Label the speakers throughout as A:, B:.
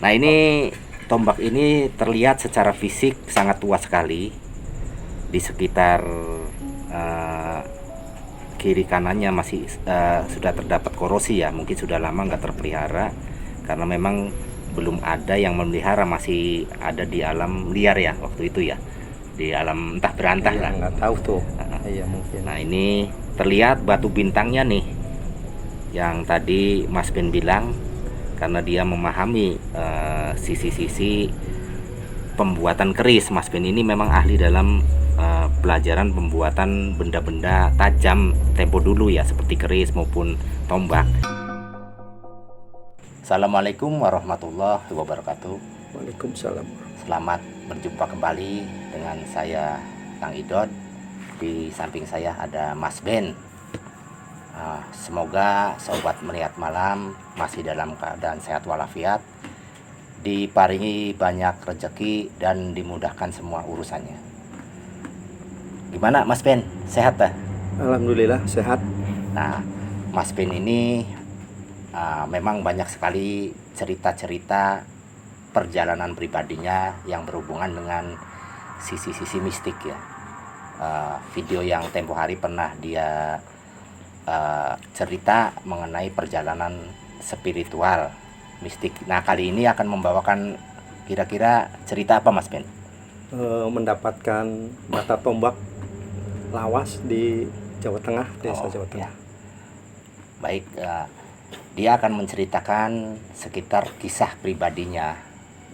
A: Nah, ini tombak ini terlihat secara fisik sangat tua sekali. Di sekitar eh, kiri kanannya masih sudah terdapat korosi ya. Mungkin sudah lama nggak terpelihara karena memang belum ada yang memelihara, masih ada di alam liar ya waktu itu ya, di alam entah berantah lah.
B: Nggak tahu tuh. Iya mungkin.
A: Nah, ini terlihat batu bintangnya nih, yang tadi Mas Ben bilang, karena dia memahami sisi-sisi pembuatan keris. Mas Ben ini memang ahli dalam pelajaran pembuatan benda-benda tajam tempo dulu ya, seperti keris maupun tombak. Assalamualaikum warahmatullahi wabarakatuh.
B: Waalaikumsalam.
A: Selamat berjumpa kembali dengan saya, Kang Idot. Di samping saya ada Mas Ben. Semoga sobat melihat malam masih dalam keadaan sehat walafiat, diparingi banyak rezeki dan dimudahkan semua urusannya. Gimana Mas Ben? Sehat tak?
B: Alhamdulillah sehat.
A: Nah, Mas Ben ini memang banyak sekali cerita-cerita perjalanan pribadinya yang berhubungan dengan sisi-sisi mistik ya. Video yang tempo hari pernah dia cerita mengenai perjalanan spiritual mistik. Nah, kali ini akan membawakan kira-kira cerita apa Mas Ben?
B: Mendapatkan mata tombak lawas di Jawa Tengah, desa Jawa Tengah.
A: Ya. Baik, dia akan menceritakan sekitar kisah pribadinya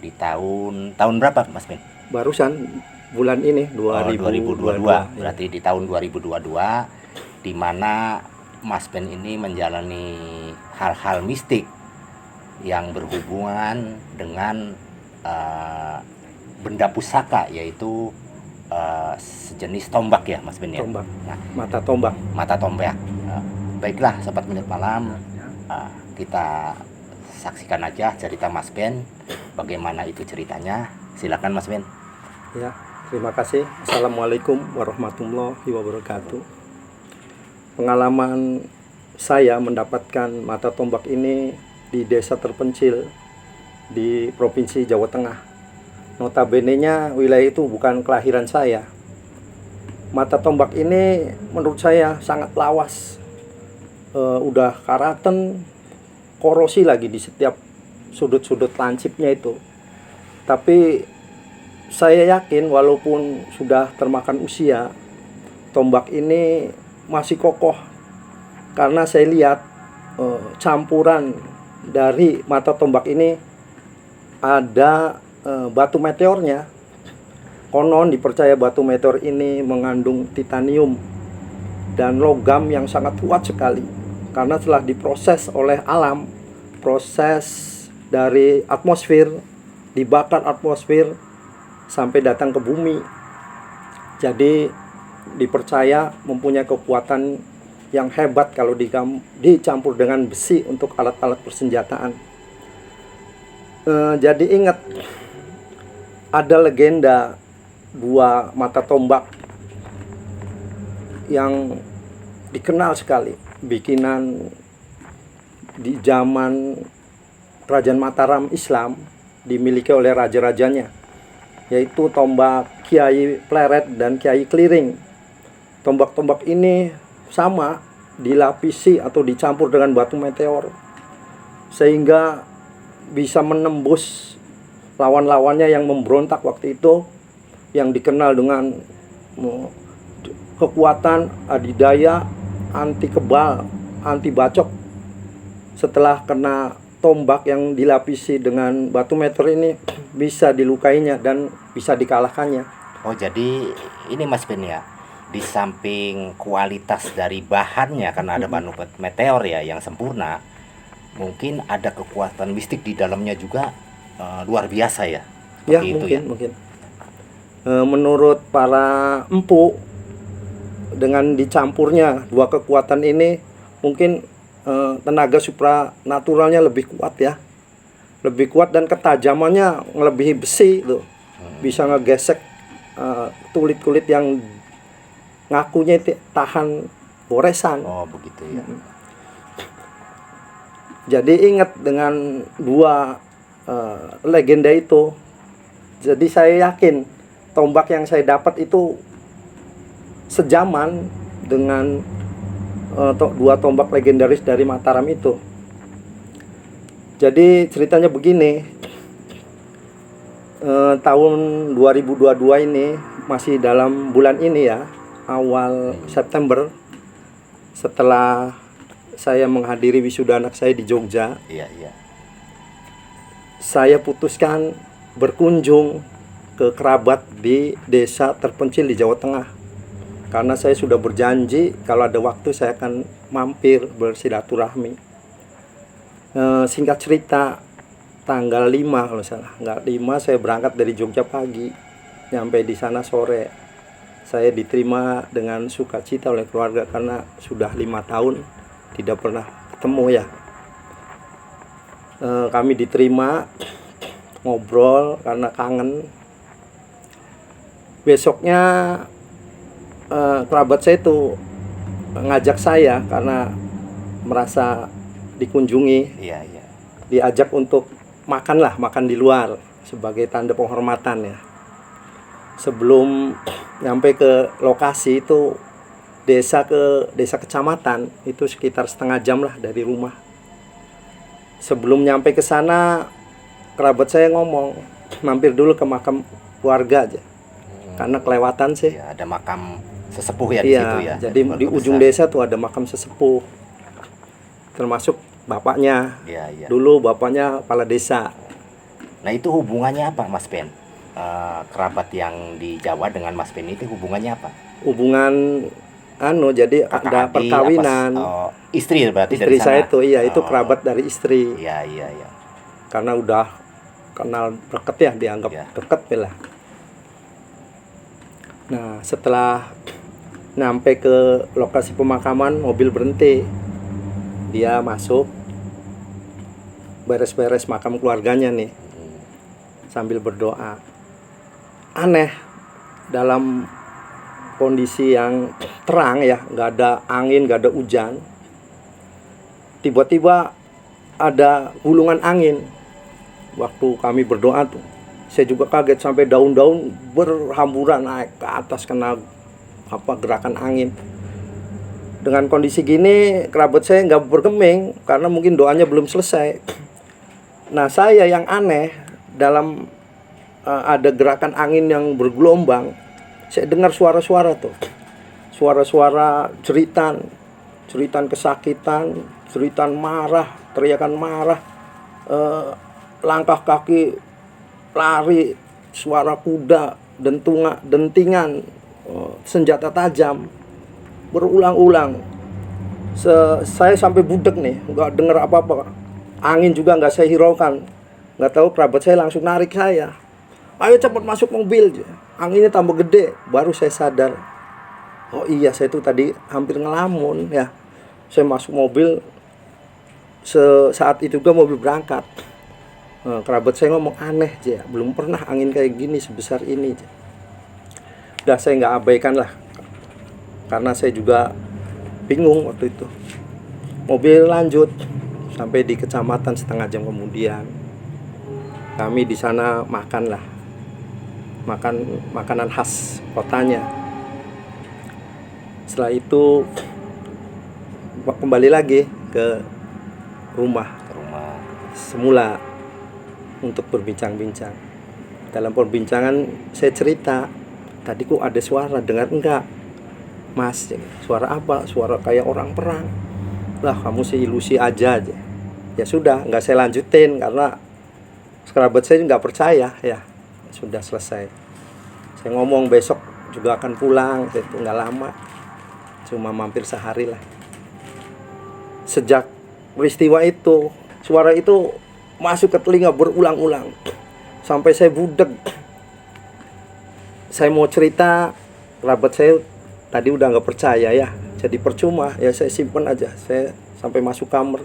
A: di tahun berapa Mas Ben?
B: Barusan bulan ini 2022.
A: Berarti di tahun 2022, di mana Mas Ben ini menjalani hal-hal mistik yang berhubungan dengan benda pusaka, yaitu sejenis tombak ya Mas Ben ya.
B: Tombak.
A: Nah,
B: Mata tombak.
A: Baiklah sobat melihat malam, kita saksikan aja cerita Mas Ben. Bagaimana itu ceritanya? Silakan Mas Ben.
B: Ya, terima kasih. Assalamualaikum warahmatullahi wabarakatuh. Pengalaman saya mendapatkan mata tombak ini di desa terpencil di Provinsi Jawa Tengah. Notabene-nya wilayah itu bukan kelahiran saya. Mata tombak ini menurut saya sangat lawas. Udah karaten, korosi lagi di setiap sudut-sudut lancipnya itu. Tapi saya yakin walaupun sudah termakan usia, tombak ini masih kokoh. Karena saya lihat campuran dari mata tombak ini ada batu meteornya. Konon dipercaya batu meteor ini mengandung titanium dan logam yang sangat kuat sekali, karena telah diproses oleh alam, proses dari atmosfer, dibakar atmosfer sampai datang ke bumi. Jadi dipercaya mempunyai kekuatan yang hebat kalau dicampur dengan besi untuk alat-alat persenjataan. Jadi ingat, ada legenda dua mata tombak yang dikenal sekali, bikinan di zaman Kerajaan Mataram Islam, dimiliki oleh raja-rajanya, yaitu tombak Kiai Pleret dan Kiai Kliring. Tombak-tombak ini sama dilapisi atau dicampur dengan batu meteor, sehingga bisa menembus lawan-lawannya yang memberontak waktu itu, yang dikenal dengan kekuatan adidaya, anti kebal, anti bacok. Setelah kena tombak yang dilapisi dengan batu meteor ini, bisa dilukainya dan bisa dikalahkannya.
A: Oh, jadi ini Mas Ben ya, di samping kualitas dari bahannya karena ada batu meteor ya yang sempurna, mungkin ada kekuatan mistik di dalamnya juga luar biasa ya.
B: Ya, mungkin. Menurut para empu, dengan dicampurnya dua kekuatan ini, mungkin tenaga supranaturalnya lebih kuat ya, lebih kuat dan ketajamannya melebihi besi tuh, bisa ngegesek kulit-kulit yang ngakunya tahan goresan.
A: Oh begitu ya.
B: Jadi ingat, dengan dua legenda itu. Jadi saya yakin tombak yang saya dapat itu sejaman dengan dua tombak legendaris dari Mataram itu. Jadi ceritanya begini, tahun 2022 ini, masih dalam bulan ini ya, awal September, setelah saya menghadiri wisuda anak saya di Jogja,
A: Iya, iya.
B: saya putuskan berkunjung ke kerabat di desa terpencil di Jawa Tengah. Karena saya sudah berjanji kalau ada waktu saya akan mampir bersilaturahmi. Singkat cerita, tanggal 5 kalau salah, nggak 5, saya berangkat dari Jogja pagi, nyampe di sana sore. Saya diterima dengan sukacita oleh keluarga karena sudah 5 tahun tidak pernah ketemu ya. Kami diterima, ngobrol karena kangen. Besoknya kerabat saya itu ngajak saya karena merasa dikunjungi,
A: Iya, iya.
B: diajak untuk makan di luar sebagai tanda penghormatan ya. Sebelum nyampe ke lokasi itu, desa kecamatan itu sekitar setengah jam lah dari rumah. Sebelum nyampe ke sana, kerabat saya ngomong mampir dulu ke makam keluarga aja, karena kelewatan sih.
A: Ya, ada makam sesepuh ya di
B: Iya,
A: situ ya.
B: jadi di ujung desa tuh ada makam sesepuh, termasuk bapaknya.
A: Iya, iya.
B: Dulu bapaknya kepala desa.
A: Nah, itu hubungannya apa, Mas Ben? Kerabat yang di Jawa dengan Mas Ben itu hubungannya apa?
B: Hubungan jadi
A: Kakak
B: ada
A: adik,
B: perkawinan.
A: istri berarti
B: Istri
A: dari
B: saya
A: sana.
B: tuh, iya, itu
A: Oh,
B: kerabat dari istri.
A: Iya, iya, iya.
B: Karena udah kenal deket ya, dianggap
A: Ya.
B: deket lah. Nah, setelah nyampe ke lokasi pemakaman, mobil berhenti. Dia masuk, beres-beres makam keluarganya nih, sambil berdoa. Aneh, dalam kondisi yang terang ya, nggak ada angin, nggak ada hujan, tiba-tiba ada gulungan angin. Waktu kami berdoa tuh, saya juga kaget sampai daun-daun berhamburan naik ke atas kena gerakan angin. Dengan kondisi gini, kerabat saya nggak bergeming karena mungkin doanya belum selesai. Nah, saya yang aneh, dalam ada gerakan angin yang bergelombang, saya dengar suara-suara tuh, suara-suara jeritan kesakitan, jeritan marah, teriakan marah, langkah kaki lari, suara kuda, dentingan, senjata tajam, berulang-ulang. Saya sampai budek nih, nggak dengar apa-apa. Angin juga nggak saya hiraukan. Nggak tahu kerabat saya langsung narik saya. Ayo cepat masuk mobil. Anginnya tambah gede. Baru saya sadar. Oh iya, saya tuh tadi hampir ngelamun ya. Saya masuk mobil. Saat itu juga mobil berangkat. Kerabat saya ngomong, aneh aja, belum pernah angin kayak gini sebesar ini. Udah, saya nggak abaikan lah, karena saya juga bingung waktu itu. Mobil lanjut sampai di kecamatan, setengah jam kemudian kami di sana makan makanan khas kotanya. Setelah itu kembali lagi ke rumah semula untuk berbincang-bincang. Dalam perbincangan saya cerita, tadi kok ada suara, dengar enggak Mas? Suara apa? Suara kayak orang perang. Lah, kamu sih ilusi aja. Ya sudah, nggak saya lanjutin karena kerabat saya nggak percaya ya. Sudah selesai. Saya ngomong besok juga akan pulang, itu nggak lama, cuma mampir sehari lah. Sejak peristiwa itu, suara itu masuk ke telinga berulang-ulang sampai saya budek. Saya mau cerita, kerabat saya tadi udah nggak percaya ya, jadi percuma ya, saya simpen aja. Saya sampai masuk kamar,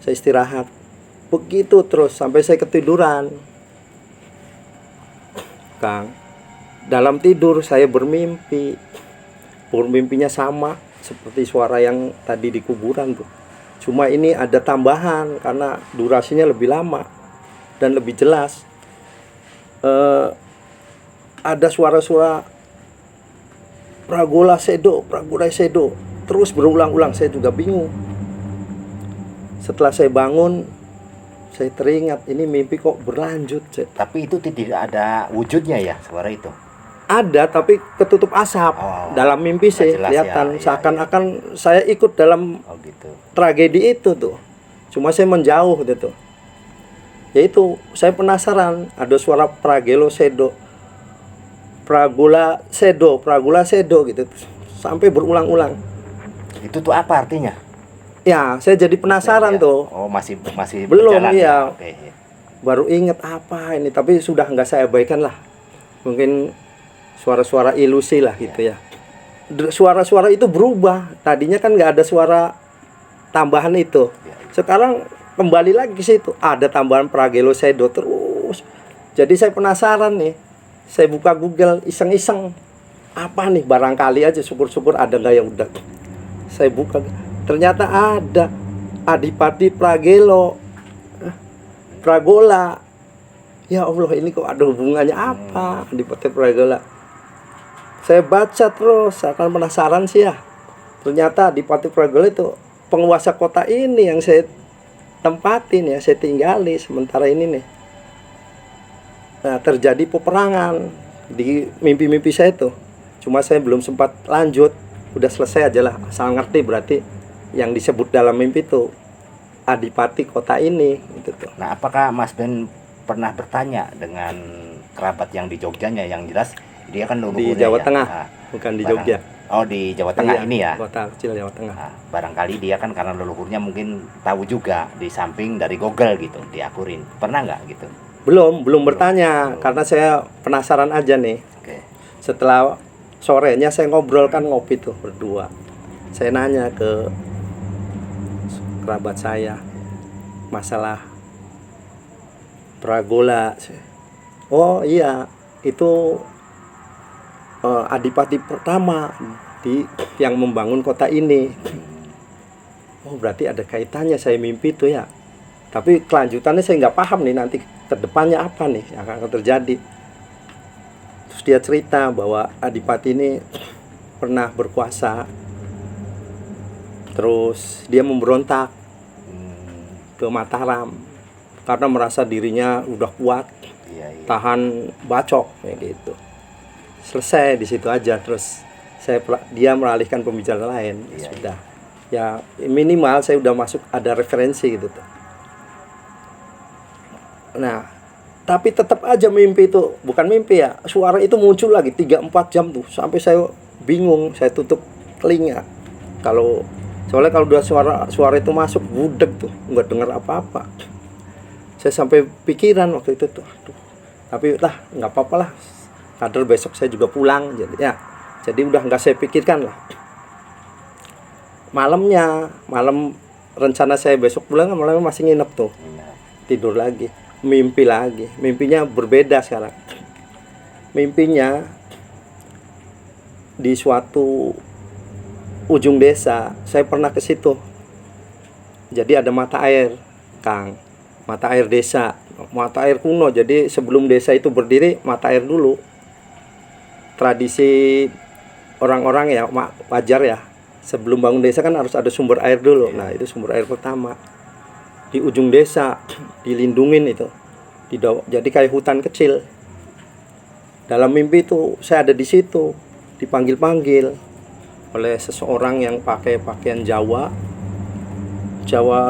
B: saya istirahat, begitu terus sampai saya ketiduran. Kang, dalam tidur saya bermimpi. Mimpinya sama seperti suara yang tadi di kuburan tuh. Cuma ini ada tambahan karena durasinya lebih lama. dan lebih jelas. Ada suara-suara Pragola Sedo terus berulang-ulang. Saya juga bingung. Setelah saya bangun, saya teringat ini mimpi kok berlanjut.
A: Tapi itu tidak ada wujudnya ya suara itu?
B: Ada, tapi ketutup asap. Dalam mimpi sih kelihatan seakan-akan saya ikut dalam
A: gitu.
B: Tragedi itu tuh. Cuma saya menjauh gitu. Yaitu saya penasaran, ada suara Pragola Sedo gitu sampai berulang-ulang.
A: Itu tuh apa artinya?
B: Ya, saya jadi penasaran tuh.
A: Oh, masih
B: belum
A: berjalan,
B: ya.
A: Oke.
B: Baru inget apa ini, tapi sudah nggak saya abaikan lah. Mungkin suara-suara ilusi lah gitu ya. Suara-suara itu berubah. Tadinya kan nggak ada suara tambahan itu. Sekarang kembali lagi ke situ. Ada tambahan Pragola Sedo terus. Jadi saya penasaran nih. Saya buka Google iseng-iseng. Apa nih, barangkali aja, syukur-syukur ada nggak, ya udah. Saya buka. Ternyata ada Adipati Pragola. Ya Allah, ini kok ada hubungannya apa Adipati Pragola? Saya baca terus, akan penasaran sih ya. Ternyata Adipati Pragola itu penguasa kota ini yang saya tempatin ya, saya tinggali sementara ini nih. Nah, terjadi peperangan di mimpi-mimpi saya tuh. Cuma saya belum sempat lanjut. Udah selesai aja lah, asal ngerti berarti yang disebut dalam mimpi itu adipati kota ini gitu tuh.
A: Nah, apakah Mas Ben pernah bertanya dengan kerabat yang di Jogjanya? Yang jelas dia kan leluhurnya
B: di Jawa
A: ya?
B: Tengah, bukan di Jogja.
A: Oh, di Jawa Tengah ini ya?
B: Kota kecil Jawa Tengah.
A: Nah, barangkali dia kan karena leluhurnya mungkin tahu juga di samping dari Google gitu, diakurin. Pernah nggak gitu?
B: Belum bertanya, karena saya penasaran aja nih.
A: Oke.
B: Setelah sorenya saya ngobrol kan, ngopi tuh berdua. Saya nanya ke kerabat saya masalah Pragola. Oh iya, itu adipati pertama yang membangun kota ini. Oh, berarti ada kaitannya saya mimpi itu ya. Tapi kelanjutannya saya nggak paham nih, nanti ke depannya apa nih yang akan terjadi. Terus dia cerita bahwa adipati ini pernah berkuasa. Terus dia memberontak ke Mataram karena merasa dirinya udah kuat, tahan bacok kayak gitu. Selesai di situ aja. Terus dia meralihkan pembicaraan lain. Sudah. Ya minimal saya udah masuk, ada referensi gitu tuh. Nah, tapi tetap aja mimpi itu bukan mimpi ya. Suara itu muncul lagi 3-4 jam tuh, sampai saya bingung, saya tutup telinga. Soalnya kalau udah suara itu masuk, budek tuh, nggak dengar apa-apa. Saya sampai pikiran waktu itu tuh, aduh. Tapi lah nggak apa-apa lah. Kader besok saya juga pulang, jadi udah nggak saya pikirkan lah. Malam rencana saya besok pulang, malamnya masih nginep tuh, tidur lagi, mimpi lagi. Mimpinya berbeda sekarang. Mimpinya di suatu ujung desa, saya pernah ke situ. Jadi ada mata air, Kang, mata air desa, mata air kuno. Jadi sebelum desa itu berdiri, mata air dulu. Tradisi orang-orang ya wajar ya, sebelum bangun desa kan harus ada sumber air dulu. Nah, itu sumber air pertama di ujung desa, dilindungin itu. Jadi kayak hutan kecil. Dalam mimpi itu saya ada di situ, dipanggil-panggil oleh seseorang yang pakai pakaian Jawa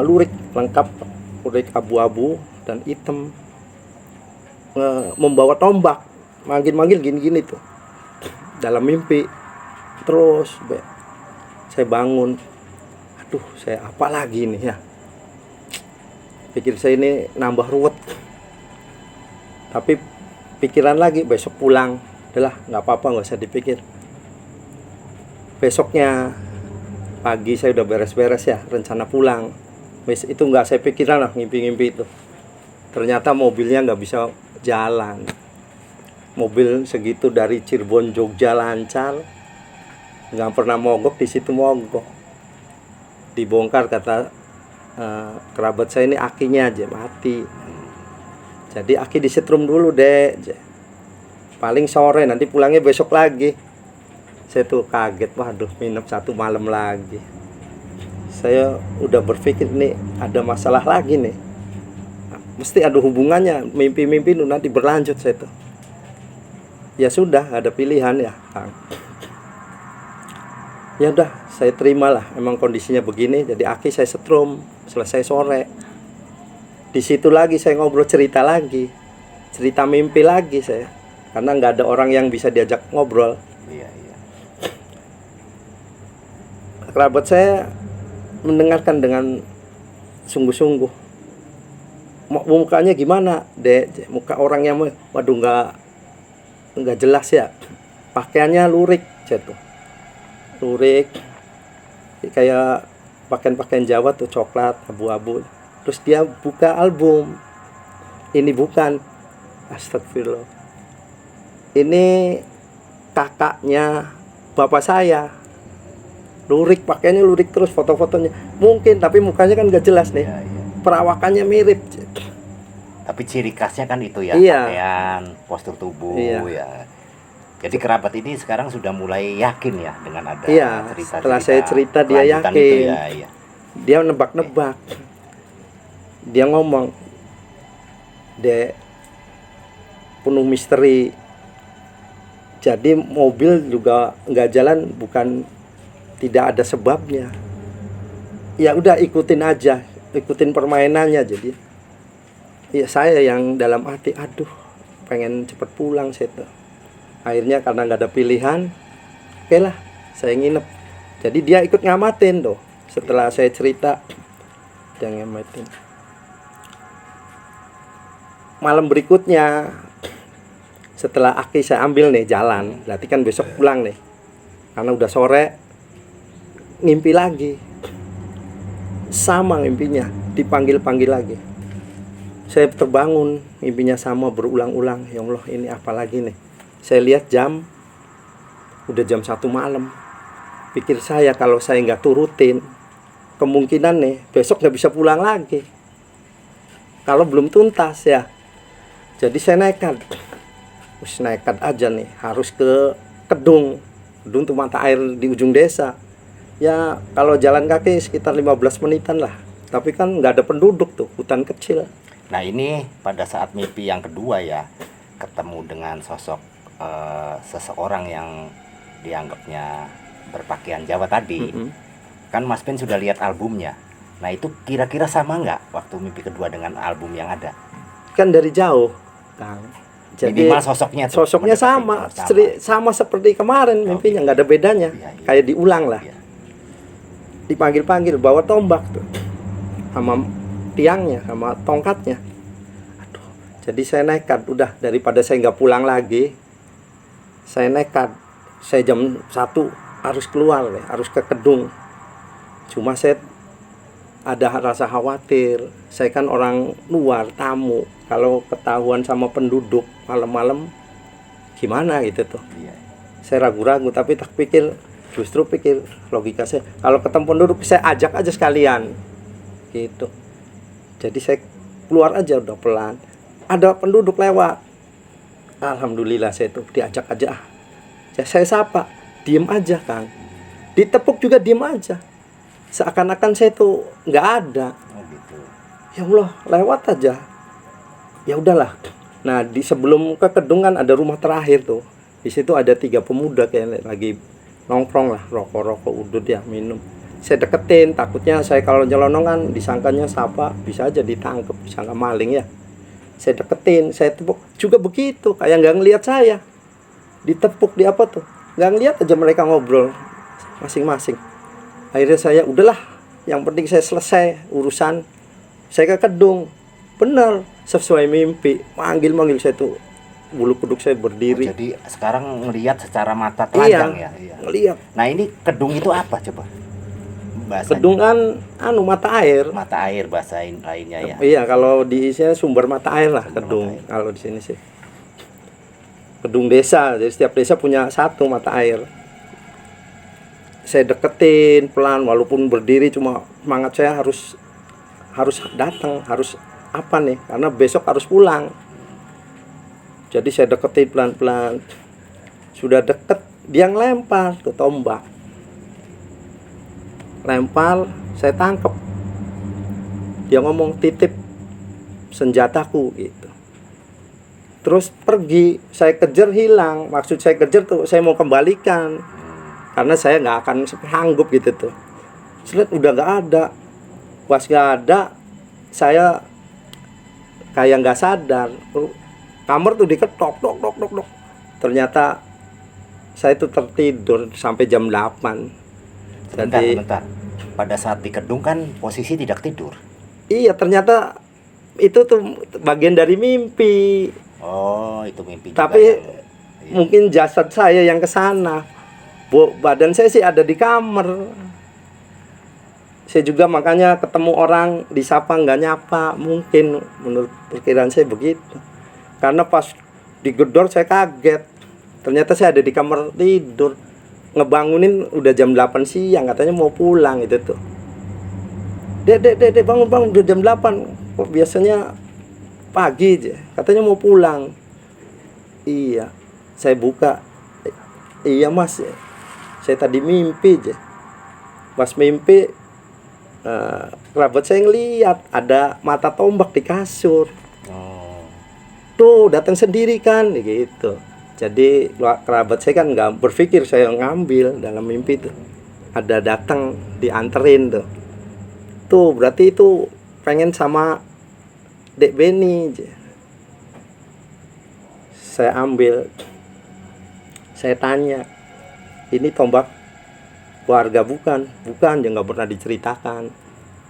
B: lurik, lengkap, lurik abu-abu dan hitam, membawa tombak, manggil-manggil gini-gini tuh dalam mimpi. Terus saya bangun, aduh, saya apa lagi nih ya, pikir saya ini nambah ruwet. Tapi pikiran lagi, besok pulang, udahlah nggak apa-apa, nggak usah dipikir. Besoknya pagi saya udah beres-beres ya, rencana pulang. Itu nggak saya pikiran lah, ngimpi-ngimpi itu. Ternyata mobilnya nggak bisa jalan. Mobil segitu dari Cirebon Jogja lancar, nggak pernah mogok, di situ mogok. Dibongkar, kata kerabat saya, ini akinya aja mati. Jadi Aki disetrum dulu deh, paling sore, nanti pulangnya besok lagi. Saya tuh kaget, waduh minum 1 malam lagi. Saya udah berpikir nih ada masalah lagi nih, mesti ada hubungannya, mimpi-mimpi nanti berlanjut. Saya tuh ya sudah, ada pilihan ya Kang. Ya udah, saya terimalah, emang kondisinya begini. Jadi Aki saya setrum, selesai sore. Di situ lagi saya ngobrol, cerita lagi, cerita mimpi lagi saya, karena nggak ada orang yang bisa diajak ngobrol.
A: Iya, iya.
B: Kerabat saya mendengarkan dengan sungguh-sungguh. Mukanya gimana, Dek? Muka orangnya, waduh, nggak jelas ya. Pakaiannya lurik, tuh. Lurik, kayak pakaian-pakaian Jawa tuh, coklat, abu-abu. Terus dia buka album. Ini bukan, astagfirullah, ini kakaknya bapak saya. Lurik, pakaiannya lurik terus, foto-fotonya mungkin, tapi mukanya kan nggak jelas nih.
A: Iya, iya.
B: Perawakannya mirip.
A: Tapi ciri khasnya kan itu ya,
B: Iya.
A: pakaian, postur tubuh
B: Iya.
A: ya. Jadi kerabat ini sekarang sudah mulai yakin ya dengan ada
B: Iya,
A: cerita-cerita.
B: setelah saya cerita dia
A: kelanjutan
B: yakin.
A: itu ya, iya.
B: Dia nebak-nebak. Dia ngomong, Dek, penuh misteri. Jadi mobil juga nggak jalan bukan tidak ada sebabnya. Ya udah, ikutin aja, ikutin permainannya. Jadi ya saya yang dalam hati, aduh pengen cepet pulang saya tuh. Akhirnya karena nggak ada pilihan, oke lah saya nginep. Jadi dia ikut ngamatin tuh. Setelah saya cerita, dia ngamatin. Malam berikutnya, setelah Aki saya ambil nih jalan, berarti kan besok pulang nih, karena udah sore, ngimpi lagi. Sama mimpinya, dipanggil-panggil lagi. Saya terbangun, mimpinya sama berulang-ulang. Ya Allah, ini apa lagi nih? Saya lihat jam, udah jam 1 malam. Pikir saya, kalau saya nggak turutin, kemungkinan nih besok nggak bisa pulang lagi. Kalau belum tuntas ya. Jadi saya nekat aja nih, harus ke Kedung. Kedung tuh mata air di ujung desa. Ya kalau jalan kaki sekitar 15 menitan lah. Tapi kan nggak ada penduduk tuh, hutan kecil.
A: Nah ini pada saat mimpi yang kedua ya, ketemu dengan sosok seseorang yang dianggapnya berpakaian Jawa tadi. Kan Mas Ben sudah lihat albumnya. Nah itu kira-kira sama nggak waktu mimpi kedua dengan album yang ada?
B: Kan dari jauh, Kang. Jadi
A: minimal sosoknya tuh,
B: sosoknya sama, sama seperti kemarin mimpinya, nggak ada bedanya.
A: Iya, iya.
B: Kayak diulang lah.
A: Iya.
B: Dipanggil-panggil, bawa tombak tuh, sama tiangnya, sama tongkatnya. Aduh, jadi saya nekat, udah daripada saya nggak pulang lagi, saya nekat. Saya jam 1 harus keluar deh, harus ke Kedung. Cuma saya ada rasa khawatir. Saya kan orang luar, tamu. Kalau ketahuan sama penduduk malam-malam, gimana gitu tuh.
A: Iya.
B: Saya ragu-ragu, tapi tak pikir, justru pikir logika saya, kalau ketemu penduduk saya ajak aja sekalian gitu. Jadi saya keluar aja udah pelan, ada penduduk lewat, alhamdulillah saya tuh diajak aja. Saya sapa, diem aja Kang, ditepuk juga diem aja, seakan-akan saya tuh nggak ada.
A: Oh gitu.
B: Ya Allah, lewat aja, ya udahlah. Nah di sebelum ke Kedung kan ada rumah terakhir tuh, di situ ada 3 pemuda kayak lagi nongkrong lah, rokok-rokok udut ya, minum. Saya deketin, takutnya saya kalau nyelonong kan disangkanya sapa, bisa aja ditangkap, disangka maling ya. Saya deketin, saya tepuk juga begitu, kayak nggak ngelihat saya. Ditepuk di apa tuh, nggak ngelihat aja, mereka ngobrol masing-masing. Akhirnya saya udahlah, yang penting saya selesai urusan. Saya ke Kedung, benar sesuai mimpi, manggil saya tuh, bulu kuduk saya berdiri.
A: Oh, jadi sekarang ngelihat secara mata telanjang ya. Iya.
B: Ngelihat.
A: Nah ini Kedung itu apa coba? Bahasanya.
B: Kedung kan mata air.
A: Mata air bahasa lainnya ya.
B: Iya, kalau di isinya sumber mata air lah,
A: Sumber
B: Kedung.
A: mata air.
B: Kalau di sini sih Kedung desa, jadi setiap desa punya satu mata air. Saya deketin pelan, walaupun berdiri, cuma semangat saya harus datang, harus apa nih, karena besok harus pulang. Jadi saya deketin pelan-pelan. Sudah deket, dia ngelempar tuh tombak. Lempar, saya tangkep. Dia ngomong, titip senjataku gitu. Terus pergi, saya kejar hilang. Maksud saya kejar tuh, saya mau kembalikan. Karena saya nggak akan sanggup gitu tuh. Selet udah nggak ada. Pas nggak ada, saya kayak nggak sadar. Kamar tuh diketok, dok, dok, dok, dok. Ternyata saya tuh tertidur sampai jam 8.
A: Bentar. Pada saat di gedung kan posisi tidak tidur.
B: Iya, ternyata itu tuh bagian dari mimpi.
A: Oh, itu mimpi juga
B: Tapi
A: yang- iya.
B: mungkin jasad saya yang ke sana. Badan saya sih ada di kamar. Saya juga makanya ketemu orang disapa nggak nyapa, mungkin menurut perkiraan saya begitu. Karena pas digedor saya kaget. Ternyata saya ada di kamar tidur. Ngebangunin udah jam 8 siang, katanya mau pulang itu tuh. Dek, bangun, udah jam 8. Kok biasanya pagi aja. Katanya mau pulang. Iya, saya buka. Iya mas, saya tadi mimpi aja. Pas mimpi, kerabat saya ngeliat ada mata tombak di kasur.
A: Oh,
B: Tuh datang sendiri kan, gitu. Jadi kerabat saya kan nggak berpikir saya ngambil dalam mimpi tuh. Ada datang dianterin tuh. Tuh berarti itu pengen sama Dek Beni. Saya ambil. Saya tanya, ini tombak warga bukan? Bukan, ya nggak pernah diceritakan.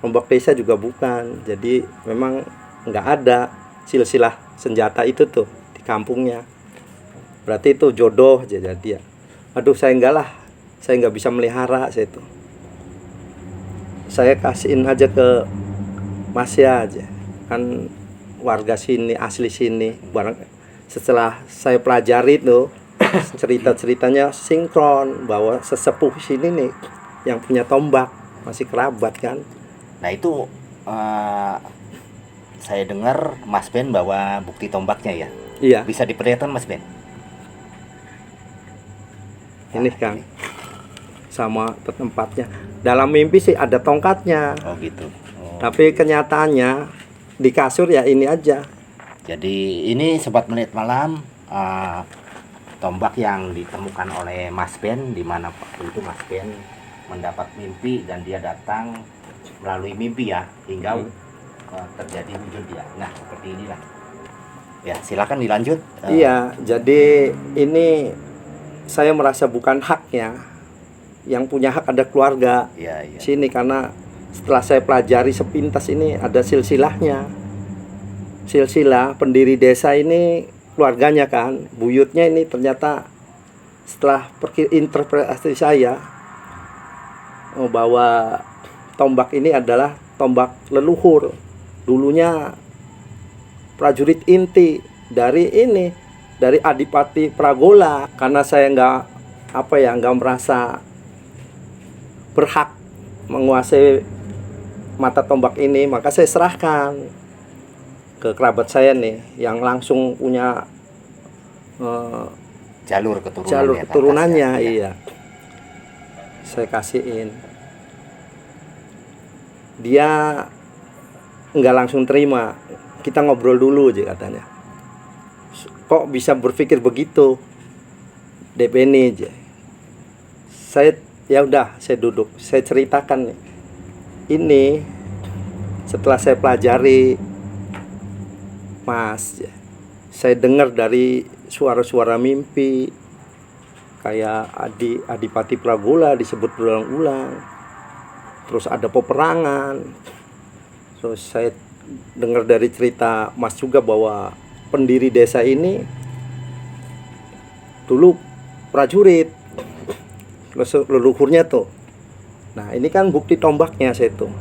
B: Tombak desa juga bukan. Jadi memang nggak ada silsilah senjata itu tuh di kampungnya. Berarti itu jodoh aja jadi ya. Aduh, saya enggak lah. Saya nggak bisa melihara saya itu. Saya kasihin aja ke Masya aja. Kan warga sini, asli sini. Barang setelah saya pelajari tuh cerita-ceritanya sinkron bahwa sesepuh sini nih yang punya tombak, masih kerabat kan.
A: nah itu saya dengar Mas Ben bawa bukti tombaknya ya.
B: Iya,
A: Bisa diperlihatkan Mas Ben?
B: ini Kang. Sama tempatnya. Dalam mimpi sih ada tongkatnya.
A: Oh gitu. Oh.
B: Tapi kenyataannya di kasur ya ini aja.
A: Jadi ini Sobat Menit Malam, tombak yang ditemukan oleh Mas Ben, di mana waktu itu Mas Ben mendapat mimpi dan dia datang melalui mimpi ya, hingga terjadi wujud dia. Nah seperti inilah. Ya silakan dilanjut.
B: Iya, jadi ini saya merasa bukan haknya. Yang punya hak ada keluarga
A: Iya.
B: sini, karena setelah saya pelajari sepintas ini ada silsilahnya. Silsilah pendiri desa ini keluarganya kan, buyutnya ini ternyata setelah interpretasi saya bahwa tombak ini adalah tombak leluhur. Dulunya prajurit inti dari ini, dari Adipati Pragola. Karena saya nggak merasa berhak menguasai mata tombak ini, maka saya serahkan ke kerabat saya nih yang langsung punya
A: Jalur keturunan
B: jalur
A: ya,
B: keturunannya.
A: atasnya.
B: Iya, saya kasihin. Dia nggak langsung terima, kita ngobrol dulu aja katanya. Kok bisa berpikir begitu, DP ini aja. Ya udah, saya duduk, saya ceritakan nih. Ini setelah saya pelajari, Mas, saya dengar dari suara-suara mimpi kayak Adipati Pragola disebut berulang-ulang. Terus ada peperangan. Terus saya dengar dari cerita Mas juga bahwa pendiri desa ini dulu prajurit, leluhurnya tuh. Nah ini kan bukti tombaknya saya tuh.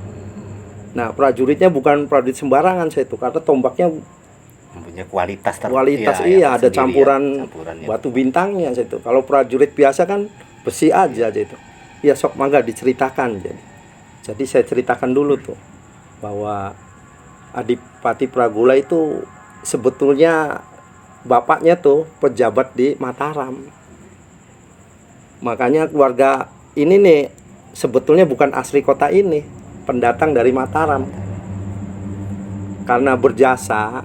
B: Nah prajuritnya bukan prajurit sembarangan saya tuh, karena tombaknya
A: Mempunyai kualitas
B: kualitas
A: ya,
B: ada
A: tersendiri
B: campuran
A: ya, campurannya.
B: batu bintangnya saya tuh. Kalau prajurit biasa kan besi aja itu. Ya sok mangga diceritakan jadi saya ceritakan dulu tuh bahwa Adipati Pragola itu sebetulnya bapaknya tuh pejabat di Mataram. Makanya keluarga ini nih sebetulnya bukan asli kota ini, pendatang dari Mataram. Karena berjasa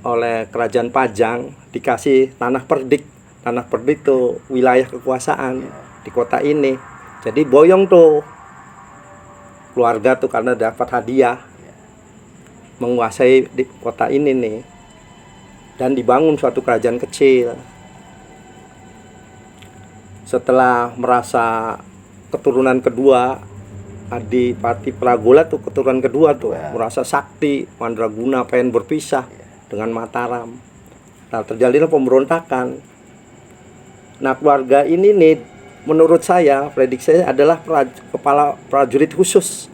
B: oleh kerajaan Pajang dikasih tanah perdik. Tanah perdik tuh wilayah kekuasaan di kota ini. Jadi boyong tuh keluarga tuh karena dapat hadiah menguasai di kota ini nih. Dan dibangun suatu kerajaan kecil. Setelah merasa keturunan kedua, Adipati Pragola tuh keturunan kedua tuh, merasa sakti, Mandraguna pengen berpisah dengan Mataram. Nah, terjadilah pemberontakan. Nah, keluarga ini nih menurut saya, prediksi saya adalah kepala prajurit khusus.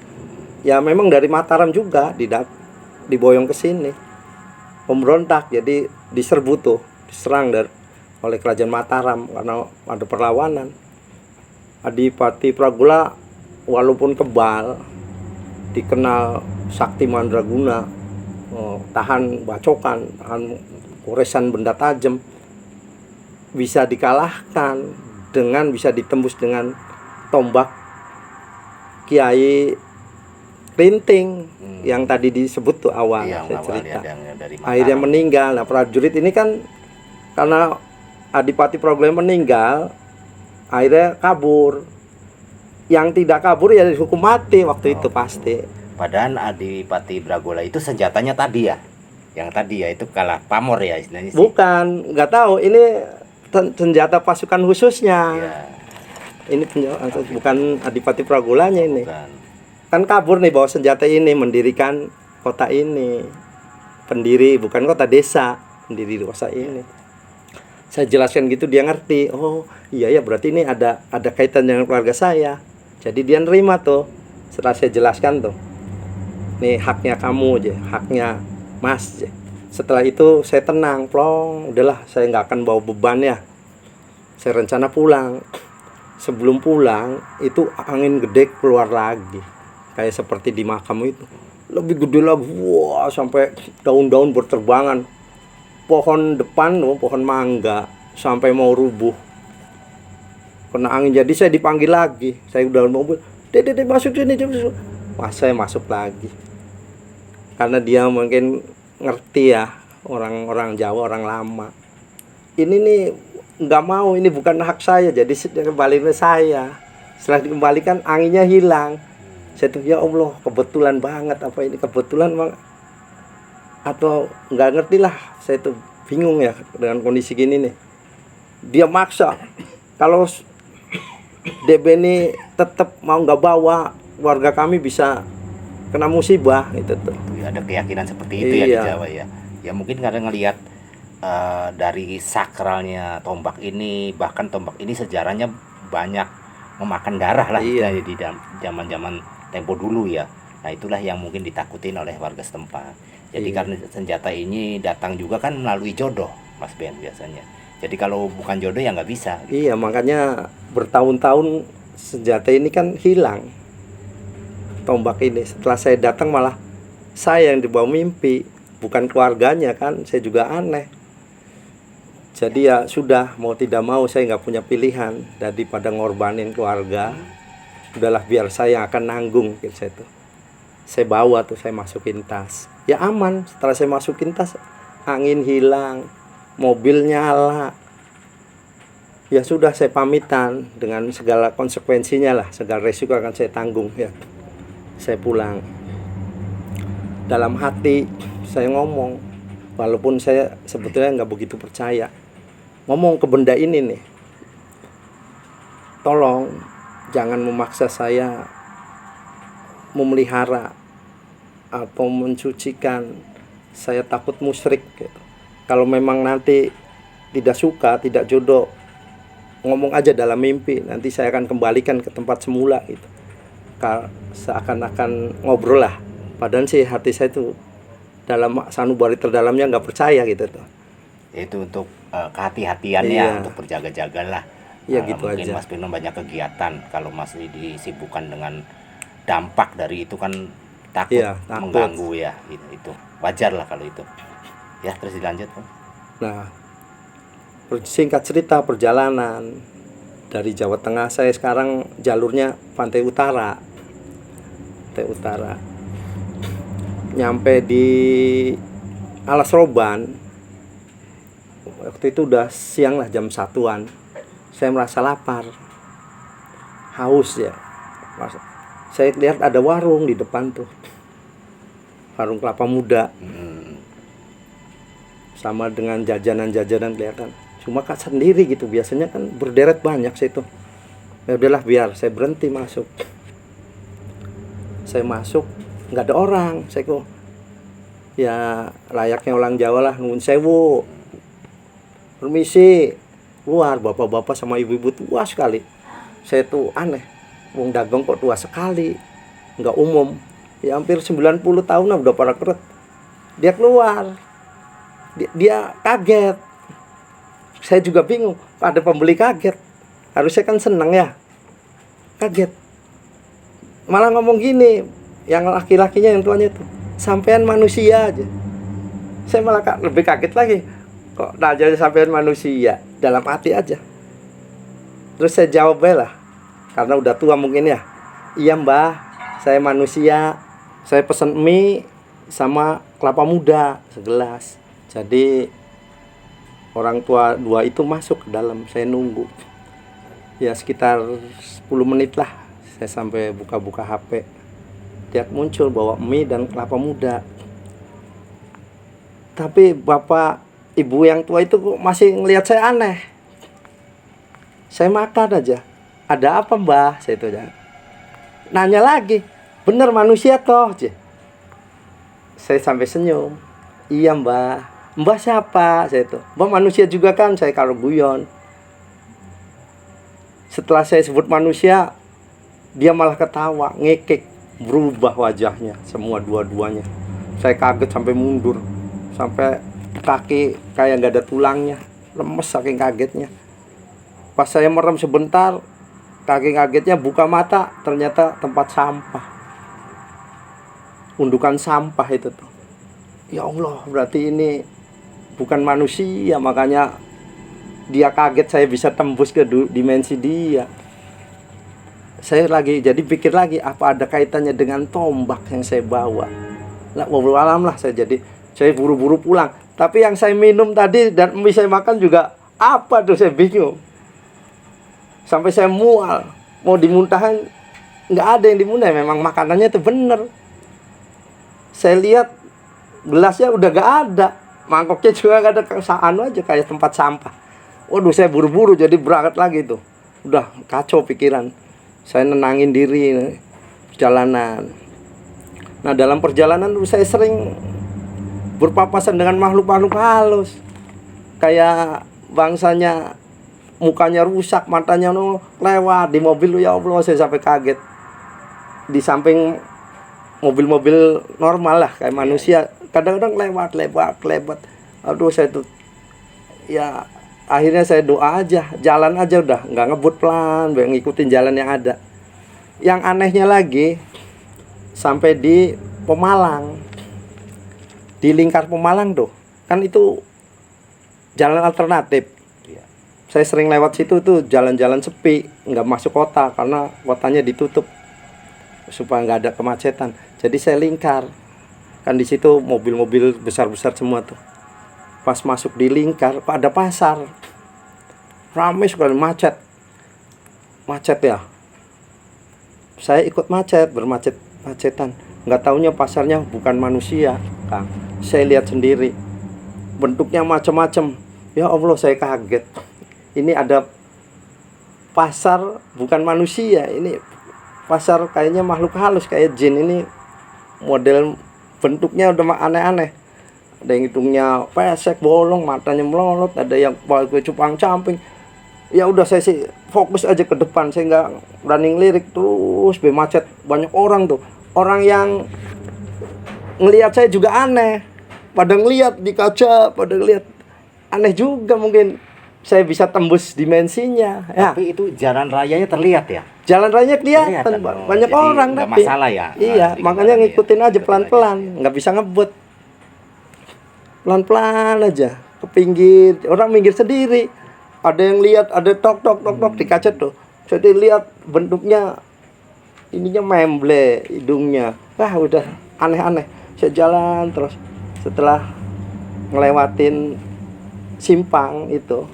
B: Ya memang dari Mataram juga diboyong ke sini. Pemberontak, jadi diserbu tuh, diserang oleh kerajaan Mataram karena ada perlawanan. Adipati Pragola walaupun kebal, dikenal sakti Mandraguna, tahan bacokan, tahan goresan benda tajam, bisa dikalahkan bisa ditembus dengan tombak Kiai Klinting yang tadi disebut tuh awal saya cerita. Akhirnya meninggal. Nah, prajurit ini kan karena Adipati Pragola meninggal, akhirnya kabur. Yang tidak kabur ya dihukum mati waktu itu pasti.
A: Padahal Adipati Pragola itu senjatanya tadi ya, yang tadi ya itu kalah pamor ya istilahnya.
B: Bukan, nggak tahu. Ini senjata pasukan khususnya.
A: Ya.
B: Ini bukan Adipati Pragolanya ini.
A: Bukan.
B: Kan kabur nih bawa senjata ini, mendirikan kota ini. Pendiri, bukan kota, desa, pendiri desa ini. Saya jelaskan gitu dia ngerti. Oh iya ya, berarti ini ada kaitan dengan keluarga saya. Jadi dia nerima tuh. Setelah saya jelaskan tuh, nih haknya kamu aja, haknya Mas aja. Setelah itu saya tenang, plong, udahlah saya nggak akan bawa beban ya. Saya rencana pulang. Sebelum pulang itu angin gede keluar lagi, kayak seperti di makam itu, lebih gede lagi, wah sampai daun-daun berterbangan, pohon depan, pohon mangga sampai mau rubuh, kena angin. Jadi saya dipanggil lagi, saya udah mobil, dede masuk sini, Mas saya masuk lagi, karena dia mungkin ngerti ya, orang Jawa, orang lama. Ini nih nggak mau, ini bukan hak saya, jadi kembali ke saya. Setelah dikembalikan anginnya hilang. Saya tuh ya Allah, kebetulan banget, apa ini kebetulan bang atau nggak ngerti lah. Saya tuh bingung ya dengan kondisi gini nih. Dia maksa kalau DB ini tetap mau nggak bawa, warga kami bisa kena musibah itu tuh.
A: Ada keyakinan seperti itu ya di Jawa ya. Ya mungkin karena ngelihat dari sakralnya tombak ini, bahkan tombak ini sejarahnya banyak memakan darah lah di zaman-zaman tempo dulu ya. Nah itulah yang mungkin ditakutin oleh warga setempat. Jadi karena senjata ini datang juga kan melalui jodoh, Mas Ben biasanya. Jadi kalau bukan jodoh ya nggak bisa.
B: Gitu. Iya, makanya bertahun-tahun senjata ini kan hilang. Tombak ini setelah saya datang malah saya yang dibawa mimpi, bukan keluarganya kan. Saya juga aneh. Jadi ya sudah, mau tidak mau saya nggak punya pilihan daripada ngorbanin keluarga. Udahlah biar saya akan nanggung gitu saya tuh. Saya bawa tuh, saya masukin tas. Ya aman, setelah saya masukin tas angin hilang, mobil nyala. Ya sudah, saya pamitan dengan segala konsekuensinya lah, segala resiko akan saya tanggung ya. Saya pulang. Dalam hati saya ngomong, walaupun saya sebetulnya nggak begitu percaya, ngomong ke benda ini nih, tolong jangan memaksa saya memelihara atau mensucikan. Saya takut musyrik gitu. Kalau memang nanti tidak suka, tidak jodoh, ngomong aja dalam mimpi, nanti saya akan kembalikan ke tempat semula gitu. Seakan-akan ngobrol lah. Padahal sih hati saya tuh dalam sanubari terdalamnya nggak percaya gitu tuh.
A: Itu untuk kehati-hatiannya, untuk berjaga-jagalah.
B: Ya gitu
A: mungkin
B: aja.
A: Mas Pino banyak kegiatan, kalau masih disibukkan dengan dampak dari itu kan takut mengganggu ya, itu wajar lah kalau itu. Ya terus dilanjut Pak.
B: Nah, singkat cerita perjalanan dari Jawa Tengah, saya sekarang jalurnya Pantai Utara. Pantai Utara. Nyampe di Alas Roban. Waktu itu udah siang lah, jam 1-an. Saya merasa lapar. Haus ya. Saya lihat ada warung di depan tuh. Warung kelapa muda. Sama dengan jajanan-jajanan kelihatan. Cuma Kak sendiri gitu, biasanya kan berderet banyak saya itu. Ya udahlah, biar saya berhenti masuk. Saya masuk, nggak ada orang. Saya kok ya layaknya orang Jawa lah, nuwun sewu, permisi. Luar bapak-bapak sama ibu-ibu tua sekali. Saya tuh aneh, wong dagang kok tua sekali, nggak umum. Ya hampir 90 tahun lah udah pada keret. Dia keluar, dia kaget. Saya juga bingung, ada pembeli kaget. Harusnya kan seneng ya, kaget. Malah ngomong gini, yang laki-lakinya yang tuanya tuh, sampean manusia aja. Saya malah lebih kaget lagi, kok aja sampean manusia, dalam hati aja. Terus saya jawab lah, karena udah tua mungkin ya, iya mbah, saya manusia. Saya pesen mie sama kelapa muda segelas. Jadi orang tua dua itu masuk ke dalam, saya nunggu. Ya sekitar 10 menit lah, saya sampai buka-buka HP. Dia muncul bawa mie dan kelapa muda. Tapi bapak ibu yang tua itu kok masih ngelihat saya aneh. Saya makan aja. Ada apa mbah? Saya itu aja. Nanya lagi, bener manusia toh? Saya sampai senyum. Iya mbah. Mbah siapa? Saya itu. Mbah manusia juga kan? Saya kalau guyon. Setelah saya sebut manusia, dia malah ketawa, ngekek, berubah wajahnya, semua dua-duanya. Saya kaget sampai mundur, sampai kaki kayak nggak ada tulangnya, lemes saking kagetnya. Pas saya merem sebentar, kaki kagetnya buka mata, ternyata tempat sampah, undukan sampah itu tuh. Ya Allah, berarti ini bukan manusia, makanya dia kaget saya bisa tembus ke dimensi dia. Saya lagi jadi pikir lagi, apa ada kaitannya dengan tombak yang saya bawa. Nah, wallahu alam lah, saya buru-buru pulang. Tapi yang saya minum tadi dan mie saya makan juga apa tuh, saya bingung. Sampai saya mual, mau dimuntahin, nggak ada yang dimuntah. Memang makanannya itu bener. Saya lihat gelasnya udah nggak ada, mangkoknya juga nggak ada, anu aja kayak tempat sampah. Waduh, saya buru-buru jadi berangkat lagi tuh. Udah kacau pikiran. Saya nenangin diri perjalanan. Nah, dalam perjalanan saya sering berpapasan dengan makhluk-makhluk halus. Kayak bangsanya mukanya rusak, matanya lewat di mobil. Ya Allah, saya sampai kaget. Di samping mobil-mobil normal lah kayak manusia, kadang-kadang lewat. Aduh, saya tuh ya akhirnya saya doa aja, jalan aja udah, nggak ngebut pelan, ngikutin jalan yang ada. Yang anehnya lagi, sampai di Pemalang, di lingkar Pemalang tuh, kan itu jalan alternatif. Saya sering lewat situ tuh, jalan-jalan sepi, nggak masuk kota karena kotanya ditutup supaya nggak ada kemacetan. Jadi saya lingkar, kan di situ mobil-mobil besar-besar semua tuh. Pas masuk di lingkar, ada pasar, ramai sekali, macet ya. Saya ikut bermacet-macetan. Nggak taunya pasarnya bukan manusia, Kang. Saya lihat sendiri, bentuknya macam-macam. Ya Allah, saya kaget. Ini ada pasar bukan manusia, ini pasar kayaknya makhluk halus kayak jin. Ini model bentuknya udah aneh-aneh. Ada yang hidungnya pesek, bolong, matanya melolot, ada yang pakai cupang camping. Ya udah, saya sih fokus aja ke depan, saya nggak berani ngelirik. Terus macet, banyak orang tuh. Orang yang ngelihat saya juga aneh, pada ngelihat di kaca, pada ngelihat. Aneh juga, mungkin saya bisa tembus dimensinya ya.
A: Tapi itu jalan rayanya terlihat ya?
B: Jalan rayanya kelihatan, banyak orang.
A: Nggak
B: tapi
A: masalah ya?
B: iya, makanya ngikutin aja pelan-pelan, nggak bisa ngebut, pelan-pelan aja. ke pinggir, orang minggir sendiri. Ada yang lihat, ada tok tok tok tok di kaca tuh. Jadi lihat bentuknya, ininya memble hidungnya. Wah udah aneh-aneh. Saya jalan terus. Setelah ngelewatin simpang itu,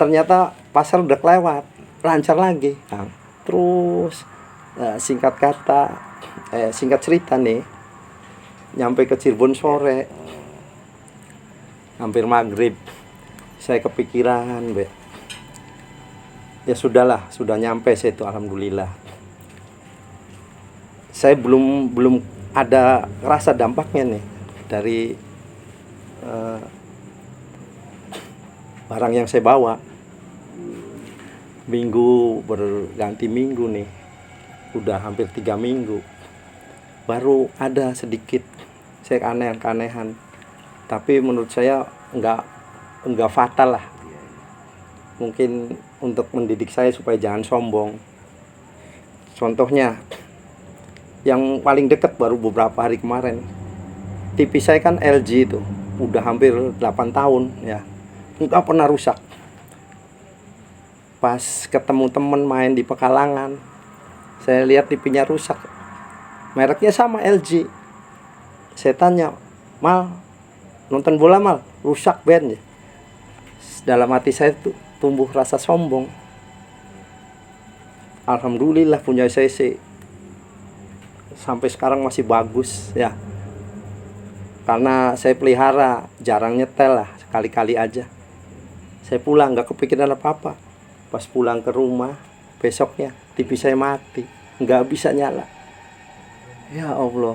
B: ternyata pasar udah kelewat, lancar lagi. Nah, terus singkat cerita nih, nyampe ke Cirebon sore, hampir maghrib, saya kepikiran, ya sudahlah, sudah nyampe saya itu, alhamdulillah. Saya belum ada rasa dampaknya nih dari barang yang saya bawa. Minggu berganti minggu nih, udah hampir 3 minggu, baru ada sedikit saya keanehan, tapi menurut saya enggak fatal lah. Mungkin untuk mendidik saya supaya jangan sombong. Contohnya yang paling dekat baru beberapa hari kemarin, TV saya kan LG itu udah hampir 8 tahun ya, nggak pernah rusak. Pas ketemu temen main di Pekalangan, saya lihat TV-nya rusak, mereknya sama LG. Saya tanya, "Mal, nonton bola Mal, rusak band ya?" Dalam hati saya tuh tumbuh rasa sombong. Alhamdulillah punya saya sih sampai sekarang masih bagus ya, karena saya pelihara, jarang nyetel lah, sekali-kali aja. Saya pulang nggak kepikiran apa-apa. Pas pulang ke rumah besoknya TV saya mati, nggak bisa nyala. Ya Allah.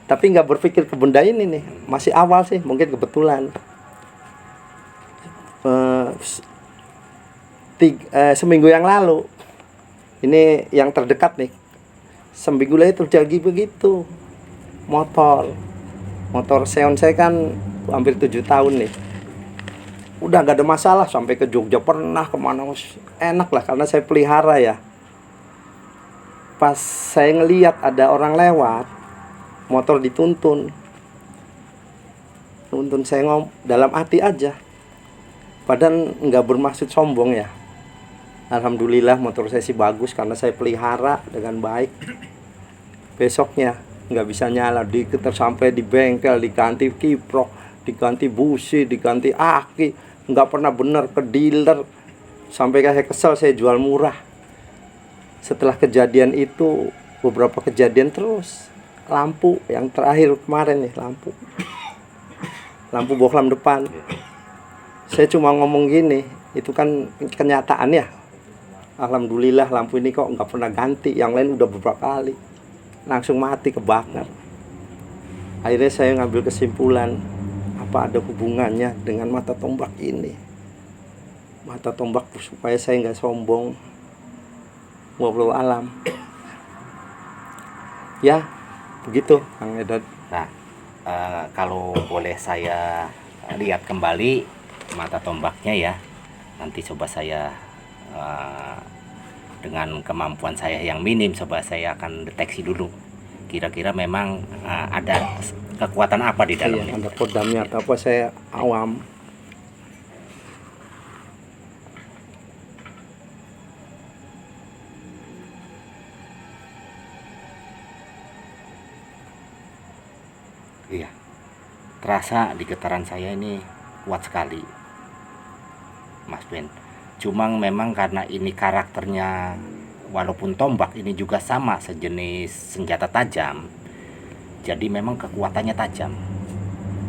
B: Tapi nggak berpikir ke benda ini nih, masih awal sih, mungkin kebetulan. Seminggu yang lalu, ini yang terdekat nih, seminggu lalu terjadi begitu. Motor Xeon saya kan hampir 7 tahun nih, udah gak ada masalah, sampai ke Jogja pernah, kemana enak lah, karena saya pelihara ya. Pas saya ngeliat ada orang lewat, motor dituntun, saya dalam hati aja, padahal nggak bermaksud sombong ya. Alhamdulillah motor saya sih bagus karena saya pelihara dengan baik. Besoknya nggak bisa nyala, diketer sampai di bengkel, diganti kiprok, diganti busi, diganti aki, nggak pernah bener, ke dealer, sampai saya kesel, saya jual murah. Setelah kejadian itu beberapa kejadian terus. Lampu yang terakhir kemarin nih, lampu bohlam depan, saya cuma ngomong gini, itu kan kenyataan ya. Alhamdulillah lampu ini kok nggak pernah ganti, yang lain udah beberapa kali, langsung mati, kebakar. Akhirnya saya ngambil kesimpulan, apa ada hubungannya dengan mata tombak ini, mata tombak, supaya saya nggak sombong. Wallahu alam. Ya begitu Kang Edad.
A: Nah, kalau boleh saya lihat kembali mata tombaknya ya, nanti coba saya dengan kemampuan saya yang minim, coba saya akan deteksi dulu kira-kira memang ada kekuatan apa di dalamnya.
B: Iya, ada kodamnya atau apa, saya awam.
A: Iya, terasa di getaran saya ini kuat sekali, Mas Ben. Cuma memang karena ini karakternya, walaupun tombak ini juga sama sejenis senjata tajam, jadi memang kekuatannya tajam.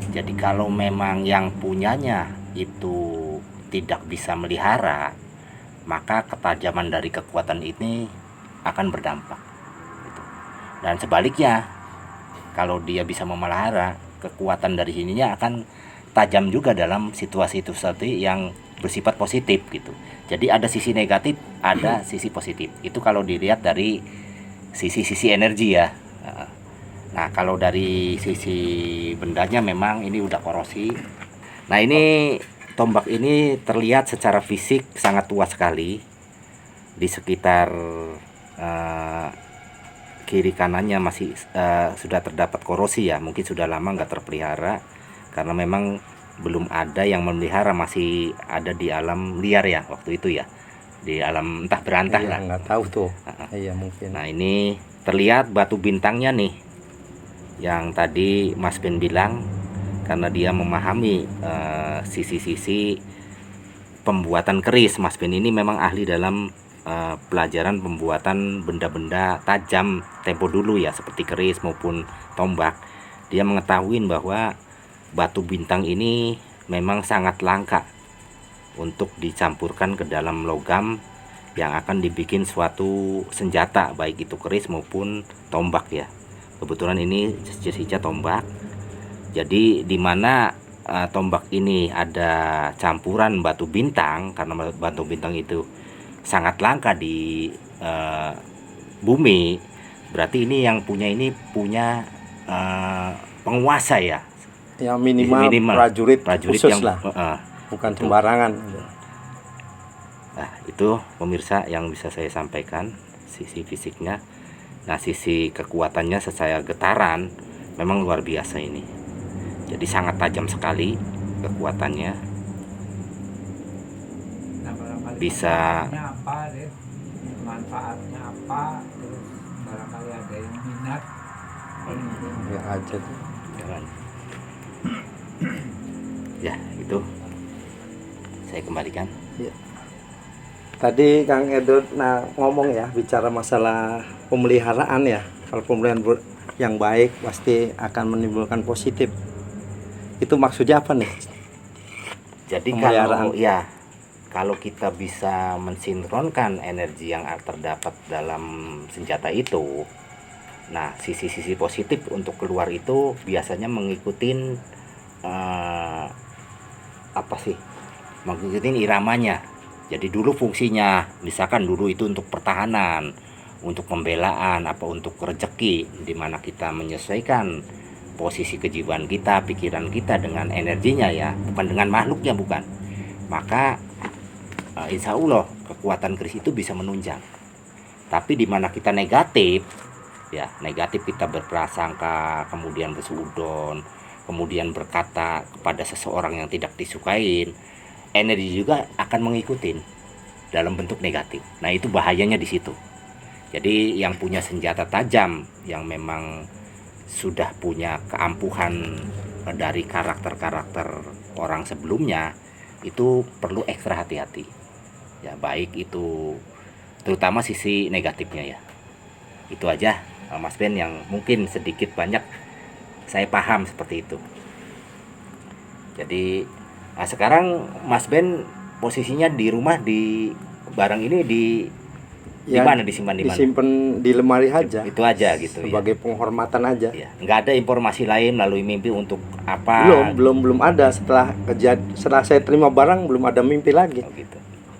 A: Jadi kalau memang yang punyanya itu tidak bisa melihara, maka ketajaman dari kekuatan ini akan berdampak. Dan sebaliknya, kalau dia bisa memelihara, kekuatan dari sininya akan tajam juga dalam situasi-situasi yang bersifat positif gitu. Jadi ada sisi negatif, ada sisi positif. Itu kalau dilihat dari sisi energi ya. Nah, kalau dari sisi bendanya memang ini udah korosi. Nah, ini tombak ini terlihat secara fisik sangat tua sekali. Di sekitar kiri kanannya masih sudah terdapat korosi ya, mungkin sudah lama nggak terpelihara, karena memang belum ada yang memelihara, masih ada di alam liar ya waktu itu ya, di alam entah berantah
B: Iya,
A: lah.
B: nggak tahu tuh. Iya mungkin.
A: Nah ini terlihat batu bintangnya nih, yang tadi Mas Ben bilang, karena dia memahami sisi-sisi pembuatan keris. Mas Ben ini memang ahli dalam pelajaran pembuatan benda-benda tajam tempo dulu ya, seperti keris maupun tombak. Dia mengetahui bahwa batu bintang ini memang sangat langka untuk dicampurkan ke dalam logam yang akan dibikin suatu senjata, baik itu keris maupun tombak ya. Kebetulan ini sejenisnya tombak. Jadi dimana tombak ini ada campuran batu bintang, karena batu bintang itu sangat langka di bumi, berarti ini yang punya penguasa ya.
B: Ya minimal prajurit khusus
A: yang
B: lah, bukan sembarangan.
A: Nah itu pemirsa yang bisa saya sampaikan sisi fisiknya. Nah sisi kekuatannya secara getaran memang luar biasa ini. Jadi sangat tajam sekali kekuatannya. Bisa
C: manfaatnya apa, terus barangkali ada yang minat
B: Ya aja tuh.
A: Ya itu saya kembalikan.
B: Ya. Tadi Kang Edot ngomong ya, bicara masalah pemeliharaan ya. Kalau pemeliharaan yang baik pasti akan menimbulkan positif. Itu maksudnya apa nih?
A: Jadi kalau kita bisa mensinkronkan energi yang terdapat dalam senjata itu, nah sisi-sisi positif untuk keluar itu biasanya mengikuti mengikuti iramanya. Jadi dulu fungsinya, misalkan dulu itu untuk pertahanan, untuk pembelaan, untuk rezeki, di mana kita menyesuaikan posisi kejiwaan kita, pikiran kita dengan energinya ya, bukan dengan makhluknya, bukan. Maka insya Allah kekuatan keris itu bisa menunjang. Tapi di mana kita negatif, ya negatif, kita berprasangka, kemudian bersuudzon, kemudian berkata kepada seseorang yang tidak disukain, energi juga akan mengikuti dalam bentuk negatif. Nah itu bahayanya di situ. Jadi yang punya senjata tajam, yang memang sudah punya keampuhan dari karakter-karakter orang sebelumnya, itu perlu ekstra hati-hati ya, baik itu terutama sisi negatifnya ya. Itu aja Mas Ben yang mungkin sedikit banyak saya paham seperti itu. Jadi sekarang Mas Ben posisinya di rumah, di barang ini di mana, disimpan di mana?
B: Disimpan di lemari aja.
A: Itu aja gitu
B: sebagai
A: ya.
B: Penghormatan aja.
A: Ya. Nggak ada informasi lain melalui mimpi untuk apa?
B: Belum ada. Setelah saya terima barang belum ada mimpi lagi.
A: Oh, gitu.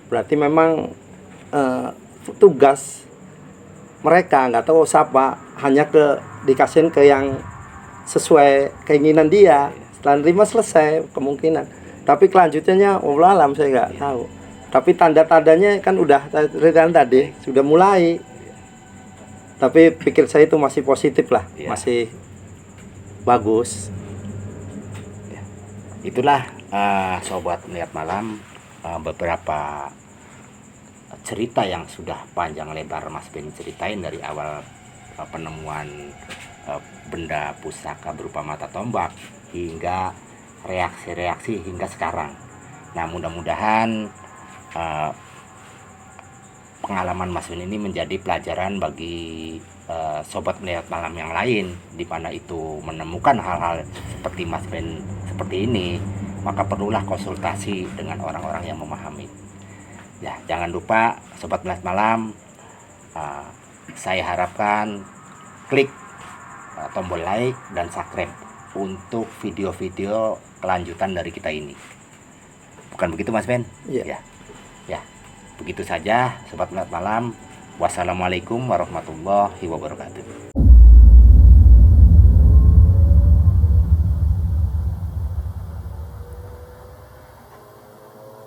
B: Berarti memang tugas mereka nggak tahu siapa, hanya dikasihin ke yang sesuai keinginan dia. Setelah terima selesai kemungkinan. Tapi kelanjutannya wallahu alam saya nggak tahu. Tapi tanda-tandanya kan udah tadi sudah mulai. Tapi pikir saya itu masih positif lah, masih bagus.
A: Ya. Itulah sobat melihat malam, beberapa cerita yang sudah panjang lebar Mas Ben ceritain dari awal penemuan benda pusaka berupa mata tombak hingga reaksi-reaksi hingga sekarang. Nah mudah-mudahan pengalaman Mas Ben ini menjadi pelajaran bagi sobat melihat malam yang lain, di mana itu menemukan hal-hal seperti Mas Ben seperti ini, maka perlulah konsultasi dengan orang-orang yang memahami. Ya, jangan lupa sobat melihat malam, saya harapkan klik tombol like dan subscribe untuk video-video kelanjutan dari kita ini. Bukan begitu Mas Ben?
B: Iya.
A: Ya. Begitu saja sobat melihat malam. Wassalamualaikum warahmatullahi wabarakatuh.